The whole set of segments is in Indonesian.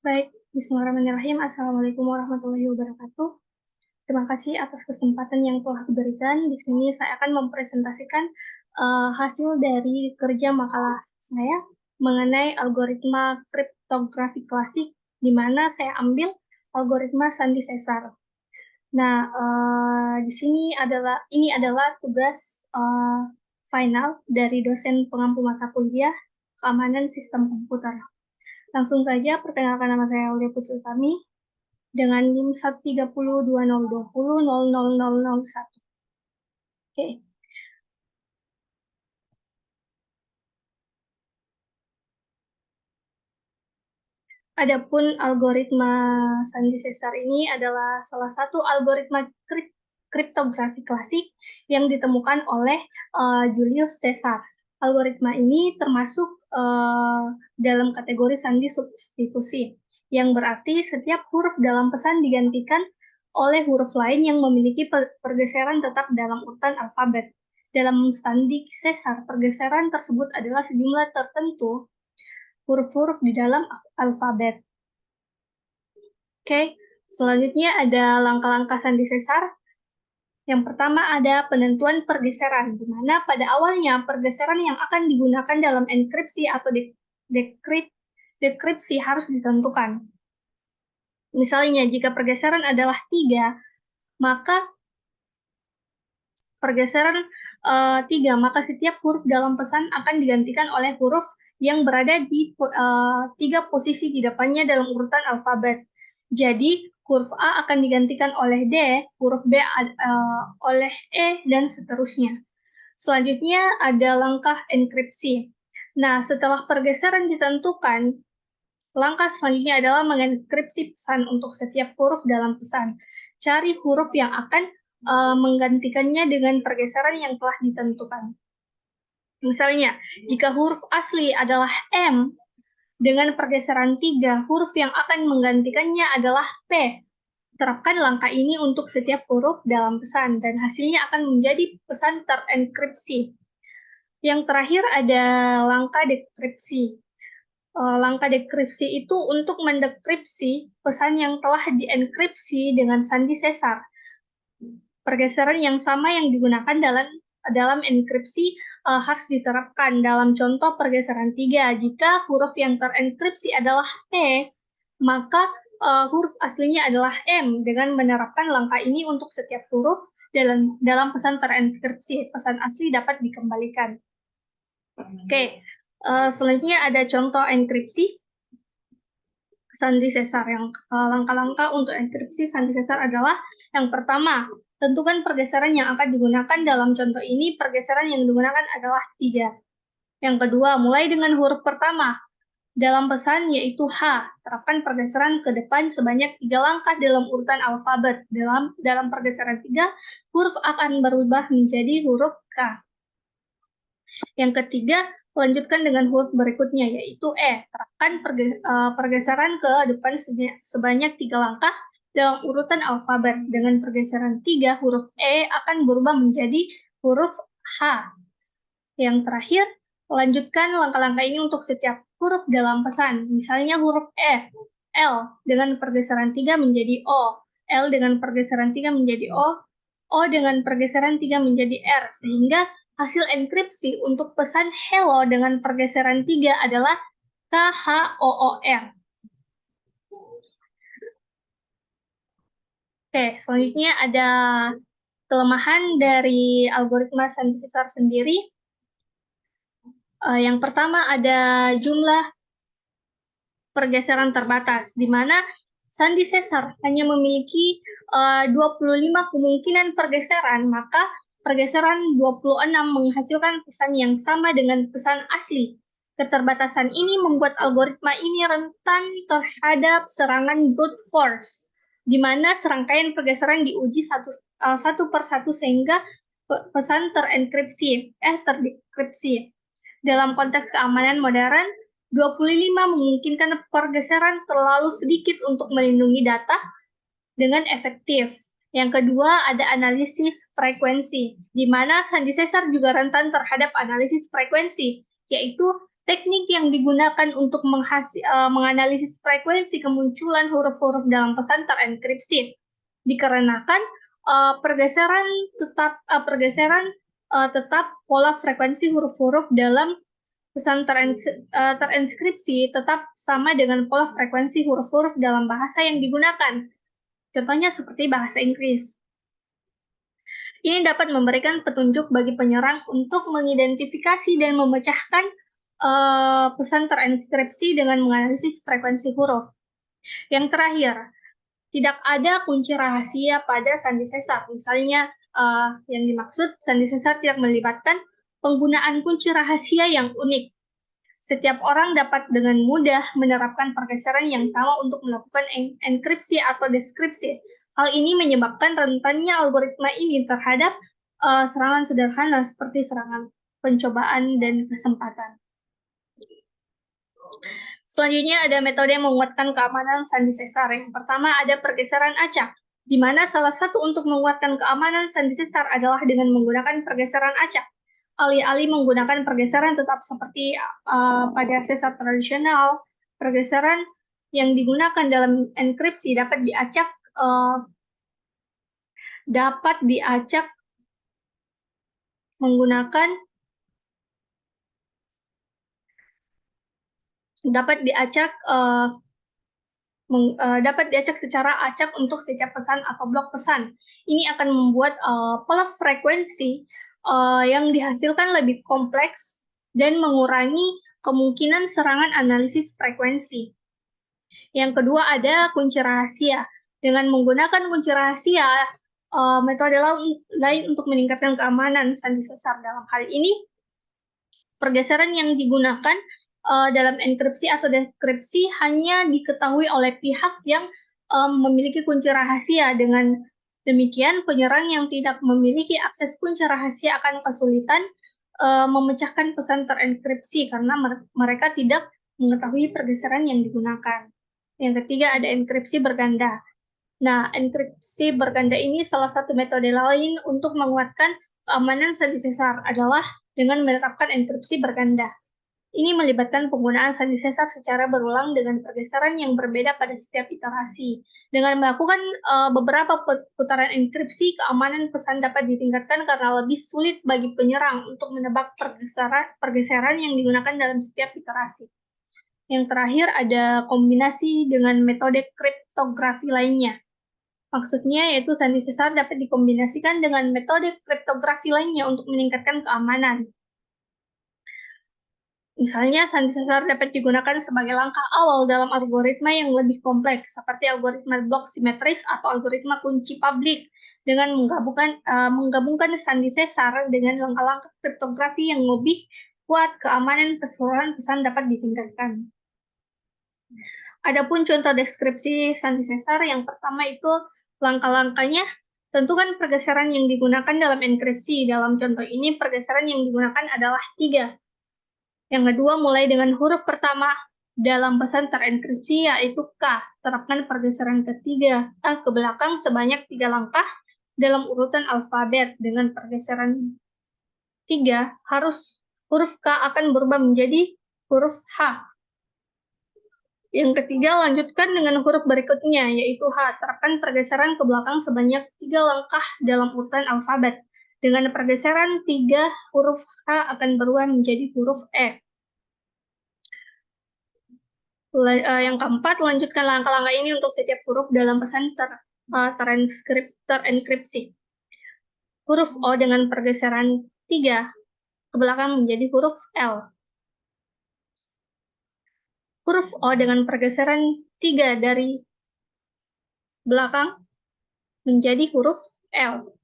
Baik, bismillahirrahmanirrahim. Assalamualaikum warahmatullahi wabarakatuh. Terima kasih atas kesempatan yang telah diberikan. Di sini saya akan mempresentasikan hasil dari kerja makalah saya mengenai algoritma kriptografi klasik, di mana saya ambil algoritma Sandi Cesar. Nah, di sini ini adalah tugas final dari dosen pengampu mata kuliah Keamanan Sistem Komputer. Langsung saja, perkenalkan nama saya Aulia Putri Utami dengan NIM 13020200001. Oke. Adapun algoritma Sandi Cesar ini adalah salah satu algoritma kriptografi klasik yang ditemukan oleh Julius Caesar. Algoritma ini termasuk dalam kategori sandi substitusi, yang berarti setiap huruf dalam pesan digantikan oleh huruf lain yang memiliki pergeseran tetap dalam urutan alfabet. Dalam sandi Caesar, pergeseran tersebut adalah sejumlah tertentu huruf-huruf di dalam alfabet. Oke, selanjutnya ada langkah-langkah sandi Caesar. Yang pertama ada penentuan pergeseran, di mana pada awalnya pergeseran yang akan digunakan dalam enkripsi atau dekripsi harus ditentukan. Misalnya, jika pergeseran adalah 3, maka setiap huruf dalam pesan akan digantikan oleh huruf yang berada di 3 posisi di depannya dalam urutan alfabet. Jadi, huruf A akan digantikan oleh D, huruf B oleh E, dan seterusnya. Selanjutnya ada langkah enkripsi. Nah, setelah pergeseran ditentukan, langkah selanjutnya adalah mengenkripsi pesan untuk setiap huruf dalam pesan. Cari huruf yang akan menggantikannya dengan pergeseran yang telah ditentukan. Misalnya, jika huruf asli adalah M, dengan pergeseran 3, huruf yang akan menggantikannya adalah P. Terapkan langkah ini untuk setiap huruf dalam pesan, dan hasilnya akan menjadi pesan terenkripsi. Yang terakhir ada langkah dekripsi. Langkah dekripsi itu untuk mendekripsi pesan yang telah dienkripsi dengan sandi Caesar. Pergeseran yang sama yang digunakan dalam enkripsi harus diterapkan dalam contoh pergeseran 3. Jika huruf yang terenkripsi adalah P, maka huruf aslinya adalah M. Dengan menerapkan langkah ini untuk setiap huruf dalam pesan terenkripsi, pesan asli dapat dikembalikan. Oke, selanjutnya ada contoh enkripsi sandi Caesar. Yang langkah-langkah untuk enkripsi sandi Caesar adalah yang pertama, tentukan pergeseran yang akan digunakan. Dalam contoh ini, pergeseran yang digunakan adalah 3. Yang kedua, mulai dengan huruf pertama dalam pesan, yaitu H. Terapkan pergeseran ke depan sebanyak 3 langkah dalam urutan alfabet. Dalam pergeseran 3, huruf akan berubah menjadi huruf K. Yang ketiga, lanjutkan dengan huruf berikutnya, yaitu E. Terapkan pergeseran ke depan sebanyak 3 langkah dalam urutan alfabet. Dengan pergeseran 3, huruf E akan berubah menjadi huruf H. Yang terakhir, lanjutkan langkah-langkah ini untuk setiap huruf dalam pesan. Misalnya huruf E, L dengan pergeseran 3 menjadi O, L dengan pergeseran 3 menjadi O dengan pergeseran 3 menjadi R, sehingga hasil enkripsi untuk pesan hello dengan pergeseran 3 adalah KHOOR. Oke, selanjutnya ada kelemahan dari algoritma sandi Caesar sendiri. Yang pertama ada jumlah pergeseran terbatas, di mana sandi Caesar hanya memiliki 25 kemungkinan pergeseran, maka pergeseran 26 menghasilkan pesan yang sama dengan pesan asli. Keterbatasan ini membuat algoritma ini rentan terhadap serangan brute force, di mana serangkaian pergeseran diuji satu per satu sehingga pesan terdekripsi. Dalam konteks keamanan modern, 25 memungkinkan pergeseran terlalu sedikit untuk melindungi data dengan efektif. Yang kedua, ada analisis frekuensi, di mana sandi Caesar juga rentan terhadap analisis frekuensi, yaitu Teknik yang digunakan untuk menganalisis frekuensi kemunculan huruf-huruf dalam pesan terenkripsi dikarenakan pergeseran tetap pola frekuensi huruf-huruf dalam pesan terenskripsi tetap sama dengan pola frekuensi huruf-huruf dalam bahasa yang digunakan. Contohnya seperti bahasa Inggris. Ini dapat memberikan petunjuk bagi penyerang untuk mengidentifikasi dan memecahkan pesan terenskripsi dengan menganalisis frekuensi huruf. Yang terakhir, tidak ada kunci rahasia pada sandi sesar. Misalnya, yang dimaksud sandi sesar tidak melibatkan penggunaan kunci rahasia yang unik. Setiap orang dapat dengan mudah menerapkan pergeseran yang sama untuk melakukan enkripsi atau deskripsi. Hal ini menyebabkan rentannya algoritma ini terhadap serangan sederhana seperti serangan pencobaan dan kesempatan. Selanjutnya ada metode yang menguatkan keamanan sandi sesar. Yang pertama ada pergeseran acak, di mana salah satu untuk menguatkan keamanan sandi sesar adalah dengan menggunakan pergeseran acak. Alih-alih menggunakan pergeseran tetap seperti pada sesar tradisional, pergeseran yang digunakan dalam enkripsi dapat diacak menggunakan dapat diacak secara acak untuk setiap pesan atau blok pesan. Ini akan membuat pola frekuensi yang dihasilkan lebih kompleks dan mengurangi kemungkinan serangan analisis frekuensi. Yang kedua ada kunci rahasia. Dengan menggunakan kunci rahasia, metode lain untuk meningkatkan keamanan sandi sesar. Dalam hal ini, pergeseran yang digunakan dalam enkripsi atau dekripsi hanya diketahui oleh pihak yang memiliki kunci rahasia. Dengan demikian, penyerang yang tidak memiliki akses kunci rahasia akan kesulitan memecahkan pesan terenkripsi karena mereka tidak mengetahui pergeseran yang digunakan. Yang ketiga ada enkripsi berganda. Nah, enkripsi berganda ini salah satu metode lain untuk menguatkan keamanan sandi sesar adalah dengan menerapkan enkripsi berganda. Ini melibatkan penggunaan sandi sesar secara berulang dengan pergeseran yang berbeda pada setiap iterasi. Dengan melakukan beberapa putaran enkripsi, keamanan pesan dapat ditingkatkan karena lebih sulit bagi penyerang untuk menebak pergeseran yang digunakan dalam setiap iterasi. Yang terakhir ada kombinasi dengan metode kriptografi lainnya. Maksudnya yaitu sandi sesar dapat dikombinasikan dengan metode kriptografi lainnya untuk meningkatkan keamanan. Misalnya, sandi sesar dapat digunakan sebagai langkah awal dalam algoritma yang lebih kompleks, seperti algoritma blok simetris atau algoritma kunci publik, dengan menggabungkan sandi sesar dengan langkah-langkah kriptografi yang lebih kuat, keamanan keseluruhan pesan dapat ditingkatkan. Adapun contoh deskripsi sandi sesar, yang pertama itu langkah-langkahnya, tentukan pergeseran yang digunakan dalam enkripsi. Dalam contoh ini, pergeseran yang digunakan adalah 3. Yang kedua, mulai dengan huruf pertama dalam pesan terenkripsi, yaitu K. Terapkan pergeseran ketiga ke belakang sebanyak 3 langkah dalam urutan alfabet. Dengan pergeseran 3, huruf K akan berubah menjadi huruf H. Yang ketiga, lanjutkan dengan huruf berikutnya, yaitu H. Terapkan pergeseran ke belakang sebanyak 3 langkah dalam urutan alfabet. Dengan pergeseran 3, huruf H akan berubah menjadi huruf E. Yang keempat, lanjutkan langkah-langkah ini untuk setiap huruf dalam pesan terenkripsi. Huruf O dengan pergeseran 3 ke belakang menjadi huruf L. Huruf O dengan pergeseran 3 dari belakang menjadi huruf L.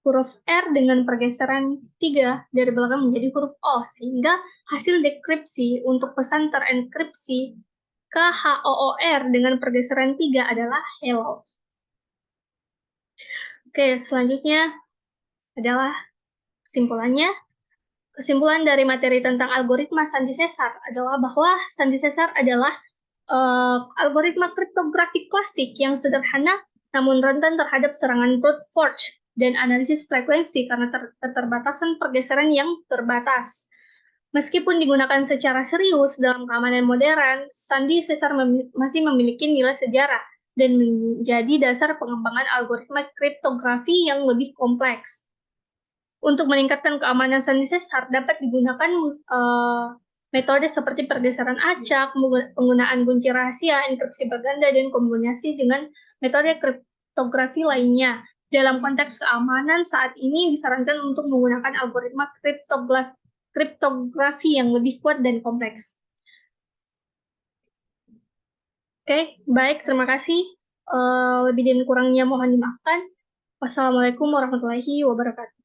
Huruf R dengan pergeseran 3 dari belakang menjadi huruf O, sehingga hasil dekripsi untuk pesan terenkripsi KHOOR dengan pergeseran 3 adalah hello. Oke, selanjutnya adalah kesimpulannya. Kesimpulan dari materi tentang algoritma sandi sesar adalah bahwa sandi sesar adalah algoritma kriptografi klasik yang sederhana namun rentan terhadap serangan brute force dan analisis frekuensi karena keterbatasan pergeseran yang terbatas. Meskipun digunakan secara serius dalam keamanan modern, sandi sesar masih memiliki nilai sejarah dan menjadi dasar pengembangan algoritma kriptografi yang lebih kompleks. Untuk meningkatkan keamanan sandi sesar dapat digunakan metode seperti pergeseran acak, penggunaan kunci rahasia, enkripsi berganda, dan kombinasi dengan metode kriptografi lainnya. Dalam konteks keamanan, saat ini disarankan untuk menggunakan algoritma kriptografi yang lebih kuat dan kompleks. Oke, baik, terima kasih. Lebih dan kurangnya mohon dimaafkan. Wassalamualaikum warahmatullahi wabarakatuh.